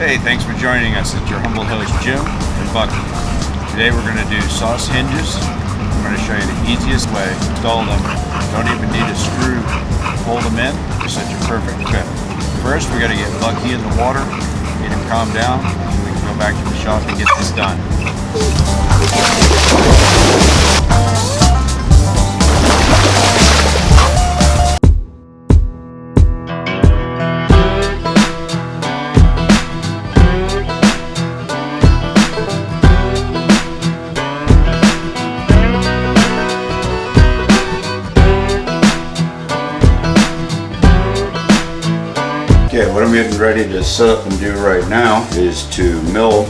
Hey, thanks for joining us. It's your humble host Jim and Bucky. Today we're going to do SOSS hinges. I'm going to show you the easiest way to install them. Don't even need a screw to pull them in. They're such a perfect fit. First, we got to get Bucky in the water, get him calmed down, so we can go back to the shop and get this done. Okay, what I'm getting ready to set up and do right now is to mill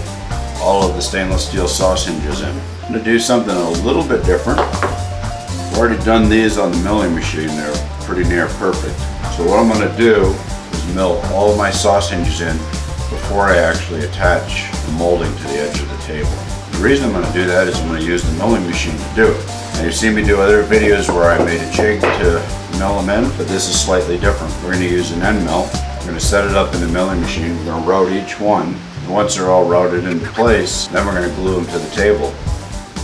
all of the stainless steel SOSS hinges in. I'm going to do something a little bit different. I've already done these on the milling machine. They're pretty near perfect. So what I'm going to do is mill all of my SOSS hinges in before I actually attach the molding to the edge of the table. The reason I'm going to do that is I'm going to use the milling machine to do it. Now you've seen me do other videos where I made a jig to mill them in, but this is slightly different. We're going to use an end mill. We're going to set it up in the milling machine. We're going to route each one. And once they're all routed into place, then we're going to glue them to the table.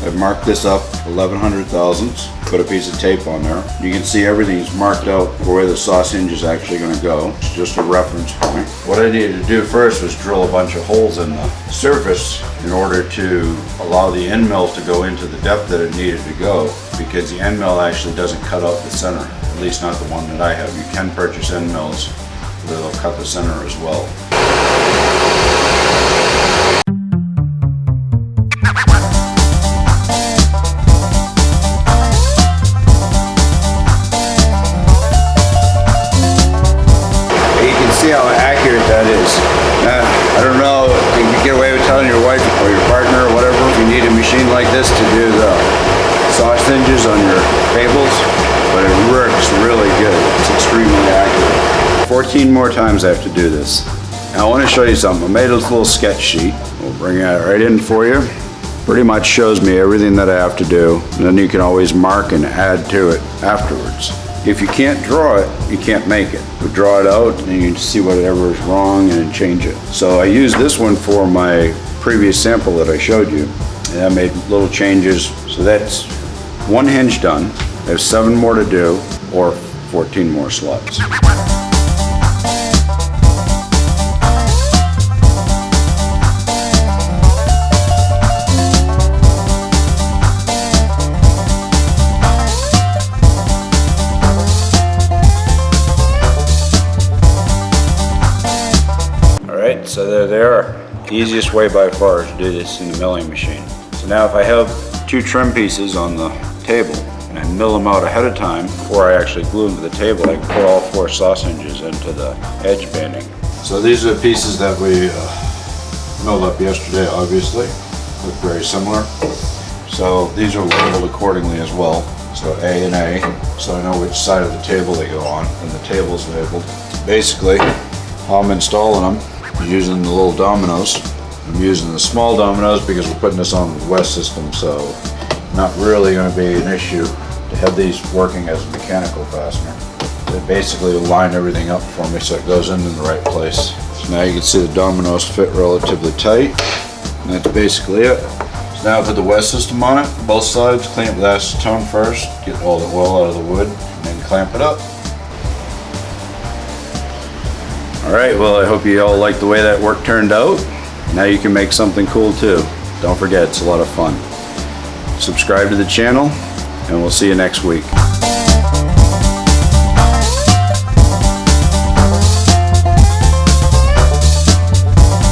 I've marked this up 1100 thousandths, put a piece of tape on there. You can see everything's marked out for where the SOSS hinge is actually going to go. It's just a reference point. What I needed to do first was drill a bunch of holes in the surface in order to allow the end mill to go into the depth that it needed to go, because the end mill actually doesn't cut out the center, at least not the one that I have. You can purchase end mills that'll cut the center as well. You can see how accurate that is. I don't know if you can get away with telling your wife or your partner or whatever if you need a machine like this to do the SOSS hinges on your tables, but it works really good. It's extremely accurate. 14 more times I have to do this. Now I want to show you something. I made this little sketch sheet. We'll bring it right in for you. Pretty much shows me everything that I have to do, and then you can always mark and add to it afterwards. If you can't draw it, you can't make it. We draw it out and then you can see whatever is wrong and change it. So I used this one for my previous sample that I showed you, and I made little changes. So that's one hinge done. There's 7 more to do, or 14 more slots. Alright, so there they are. The easiest way by far is to do this in the milling machine. So now if I have 2 trim pieces on the table and I mill them out ahead of time before I actually glue them to the table, I can put all 4 SOSS hinges into the edge banding. So these are the pieces that we milled up yesterday, obviously. Look very similar. So these are labeled accordingly as well. So A and A, so I know which side of the table they go on, and the table's labeled. Basically, how I'm installing them, using the little dominoes. I'm using the small dominoes because we're putting this on the West system, so not really going to be an issue to have these working as a mechanical fastener. They basically line everything up for me so it goes in the right place. So now you can see the dominoes fit relatively tight, and that's basically it. So now I put the West system on it, both sides, clean it with acetone first, get all the oil out of the wood, and then clamp it up. Alright, well I hope you all like the way that work turned out. Now you can make something cool too. Don't forget, it's a lot of fun. Subscribe to the channel, and we'll see you next week.